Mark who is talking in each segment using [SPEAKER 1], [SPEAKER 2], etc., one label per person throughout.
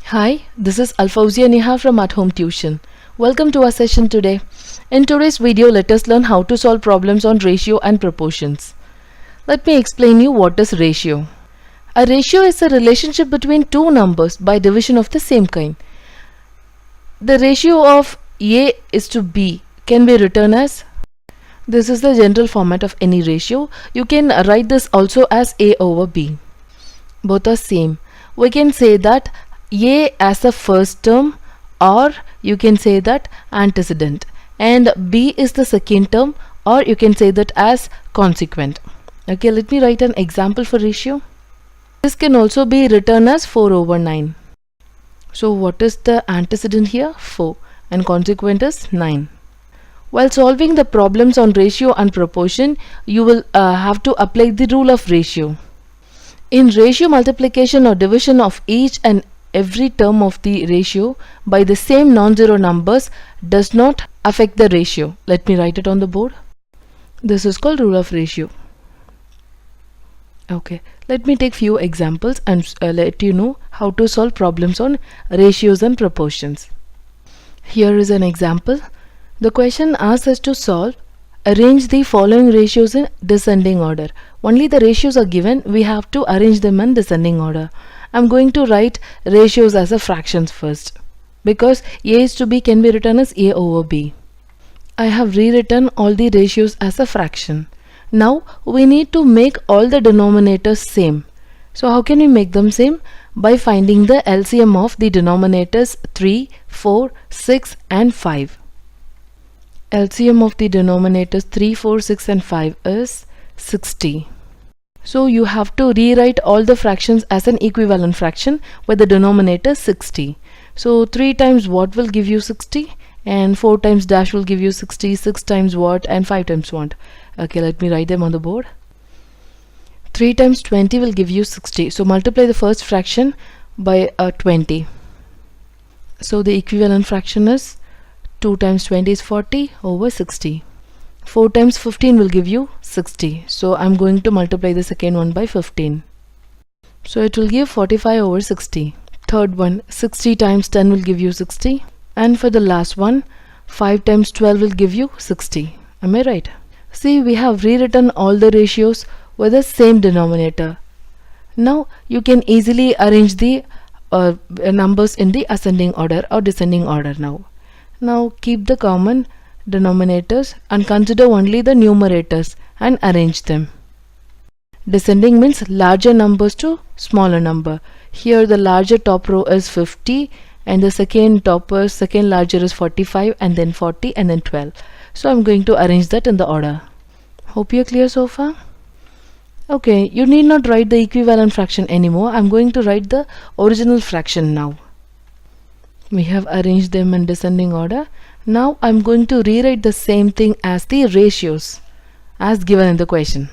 [SPEAKER 1] Hi, this is Alfawzia Neha from At Home Tuition. Welcome to our session today. In today's video, let us learn how to solve problems on ratio and proportions. Let me explain you what is ratio. A ratio is a relationship between two numbers by division of the same kind. The ratio of A is to B can be written as, this is the general format of any ratio. You can write this also as A over B. Both are same. We can say that A as the first term, or you can say that antecedent, and B is the second term, or you can say that as consequent. Okay, let me write an example for ratio. This can also be written as 4 over 9. So what is the antecedent here? 4, and consequent is 9. While solving the problems on ratio and proportion, you will have to apply the rule of ratio. In ratio multiplication or division of each and every term of the ratio by the same non-zero numbers does not affect the ratio. Let me write it on the board. This is called rule of ratio. Okay, let me take few examples and let you know how to solve problems on ratios and proportions. Here is an example. The question asks us to solve, arrange the following ratios in descending order. Only the ratios are given, we have to arrange them in descending order. I'm going to write ratios as a fractions first, because A is to B can be written as A over B. I have rewritten all the ratios as a fraction. Now we need to make all the denominators same. So how can we make them same? By finding the LCM of the denominators 3, 4, 6 and 5. LCM of the denominators 3, 4, 6 and 5 is 60. So you have to rewrite all the fractions as an equivalent fraction where the denominator is 60. So 3 times what will give you 60, and 4 times dash will give you 60, 6 times what, and 5 times what. Okay, let me write them on the board. 3 times 20 will give you 60. So multiply the first fraction by 20. So the equivalent fraction is 2 times 20 is 40 over 60. 4 times 15 will give you 60. So I'm going to multiply the second one by 15. So it will give 45 over 60. Third one, 60 times 10 will give you 60. And for the last one, 5 times 12 will give you 60. Am I right? See, we have rewritten all the ratios with the same denominator. Now you can easily arrange the numbers in the ascending order or descending order now. Now keep the common denominators and consider only the numerators and arrange them. Descending means larger numbers to smaller number. Here the larger top row is 50 and the second larger is 45 and then 40 and then 12. So I'm going to arrange that in the order. Hope you're clear so far? Okay, you need not write the equivalent fraction anymore. I'm going to write the original fraction now. We have arranged them in descending order. Now I'm going to rewrite the same thing as the ratios as given in the question.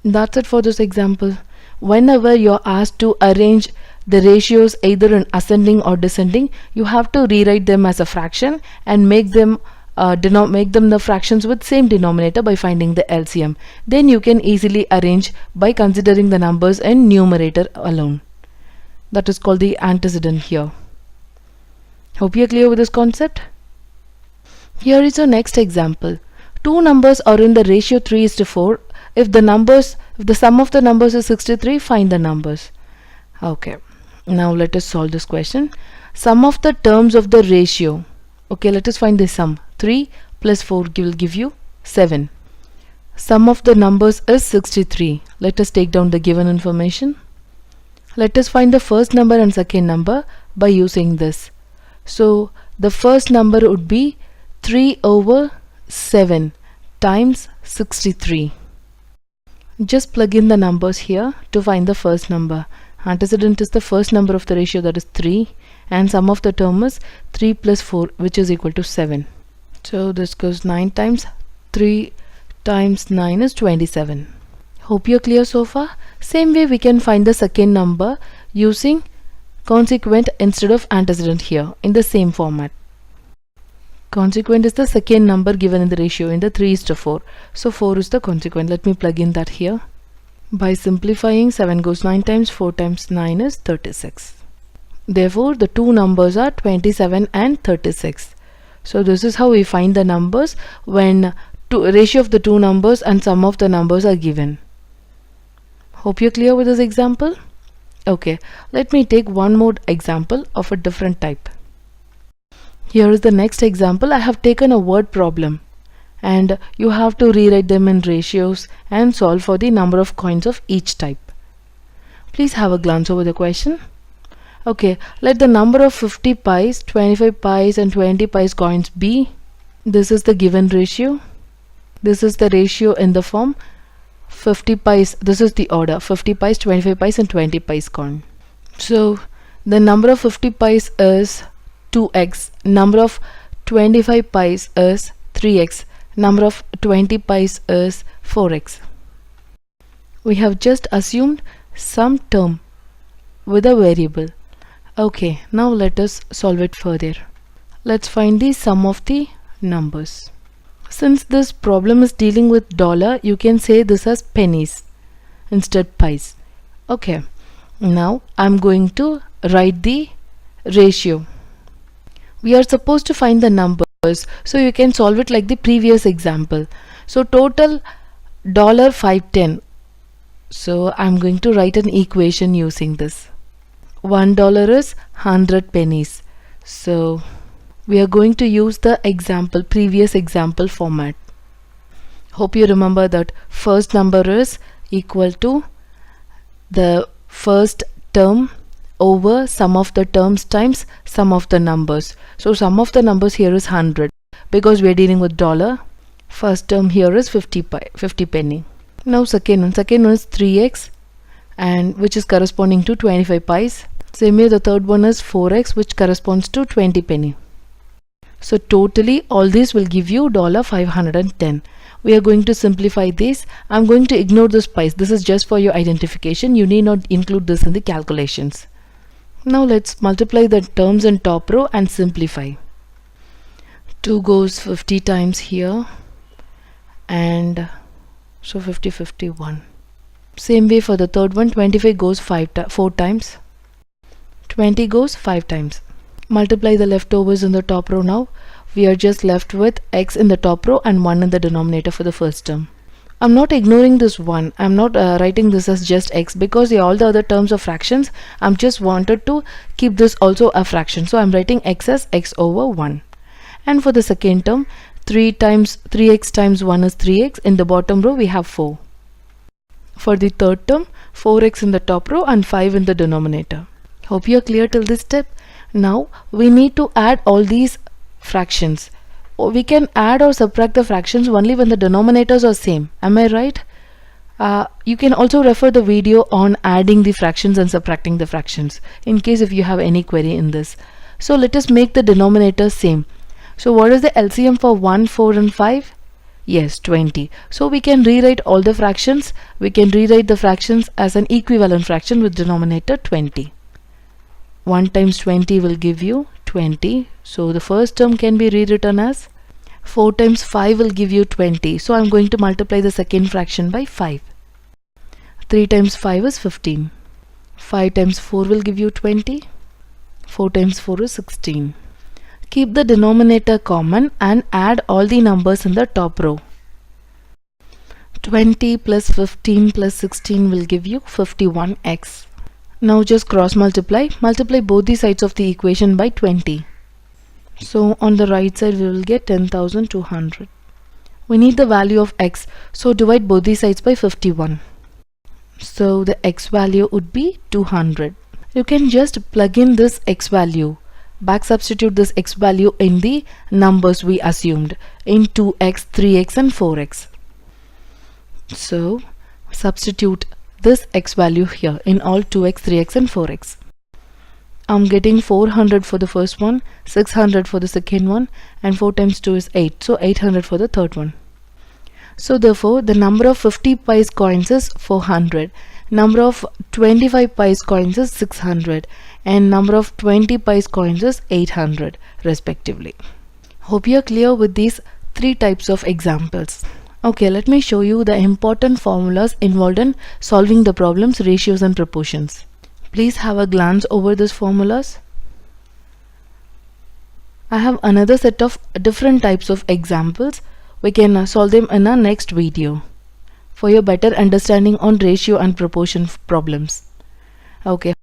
[SPEAKER 1] That's it for this example. Whenever you're asked to arrange the ratios either in ascending or descending, you have to rewrite them as a fraction and make them the fractions with same denominator by finding the LCM. Then you can easily arrange by considering the numbers in numerator alone. That is called the antecedent here. Hope you're clear with this concept. Here is our next example. Two numbers are in the ratio 3:4. If the sum of the numbers is 63, find the numbers. Okay, now let us solve this question. Sum of the terms of the ratio. Okay, let us find the sum. 3 plus 4 will give you 7. Sum of the numbers is 63. Let us take down the given information. Let us find the first number and second number by using this. So the first number would be 3 over 7 times 63. Just plug in the numbers here to find the first number. Antecedent is the first number of the ratio, that is 3, and sum of the term is 3 plus 4, which is equal to 7. So this goes 9 times 3 times 9 is 27. Hope you're clear so far. Same way we can find the second number using consequent instead of antecedent here in the same format. Consequent is the second number given in the ratio in the 3:4. So 4 is the consequent. Let me plug in that here. By simplifying, 7 goes 9 times, 4 times 9 is 36. Therefore, the two numbers are 27 and 36. So this is how we find the numbers when ratio of the two numbers and sum of the numbers are given. Hope you're clear with this example. Okay, let me take one more example of a different type. Here is the next example. I have taken a word problem and you have to rewrite them in ratios and solve for the number of coins of each type. Please have a glance over the question. Okay, let the number of 50 pies, 25 pies and 20 pies coins be. This is the given ratio. This is the ratio in the form 50 pies. This is the order 50 pies, 25 pies and 20 pies coin. So the number of 50 pies is 2x. Number of 25 pies is 3x. Number of 20 pies is 4x. We have just assumed some term with a variable. Okay, now let us solve it further. Let's find the sum of the numbers. Since this problem is dealing with dollar, you can say this as pennies instead pies. Okay, now I'm going to write the ratio. We are supposed to find the numbers, so you can solve it like the previous example. So total $5.10. So I'm going to write an equation using this. $1 is 100 pennies. So we are going to use the previous example format. Hope you remember that first number is equal to the first term over sum of the terms times sum of the numbers. So sum of the numbers here is 100 because we are dealing with dollar. First term here is 50 penny. Now second one is 3x, and which is corresponding to 25 pies. Same way the third one is 4x, which corresponds to 20 penny. So totally all these will give you $510. We are going to simplify this. I'm going to ignore this pies. This is just for your identification. You need not include this in the calculations. Now let's multiply the terms in top row and simplify. 2 goes 50 times here, and so 50, 51. Same way for the third one, 25 goes 4 times. 20 goes 5 times. Multiply the leftovers in the top row now. We are just left with x in the top row and 1 in the denominator for the first term. I'm not ignoring this 1. I'm not writing this as just x because all the other terms are fractions. I'm just wanted to keep this also a fraction. So I'm writing x as x over 1. And for the second term, 3x times 1 is 3x. In the bottom row we have 4. For the third term, 4x in the top row and 5 in the denominator. Hope you are clear till this step. Now we need to add all these fractions. We can add or subtract the fractions only when the denominators are same. Am I right? You can also refer the video on adding the fractions and subtracting the fractions in case if you have any query in this. So let us make the denominators same. So what is the LCM for 1, 4 and 5? Yes, 20. So we can rewrite all the fractions. We can rewrite the fractions as an equivalent fraction with denominator 20. 1 times 20 will give you 20. So the first term can be rewritten as 4 times 5 will give you 20. So I'm going to multiply the second fraction by 5. 3 times 5 is 15. 5 times 4 will give you 20. 4 times 4 is 16. Keep the denominator common and add all the numbers in the top row. 20 plus 15 plus 16 will give you 51x. Now just cross multiply. Multiply both the sides of the equation by 20. So on the right side we will get 10,200. We need the value of x. So divide both the sides by 51. So the x value would be 200. You can just plug in this x value. Back substitute this x value in the numbers we assumed in 2x, 3x and 4x. So substitute this x value here in all 2x, 3x and 4x. I'm getting 400 for the first one, 600 for the second one, and 4 times 2 is 8. So 800 for the third one. So therefore the number of 50 pies coins is 400. Number of 25 pies coins is 600 and number of 20 pies coins is 800 respectively. Hope you are clear with these 3 types of examples. Okay, let me show you the important formulas involved in solving the problems, ratios and proportions. Please have a glance over these formulas. I have another set of different types of examples. We can solve them in our next video for your better understanding on ratio and proportion problems. Okay.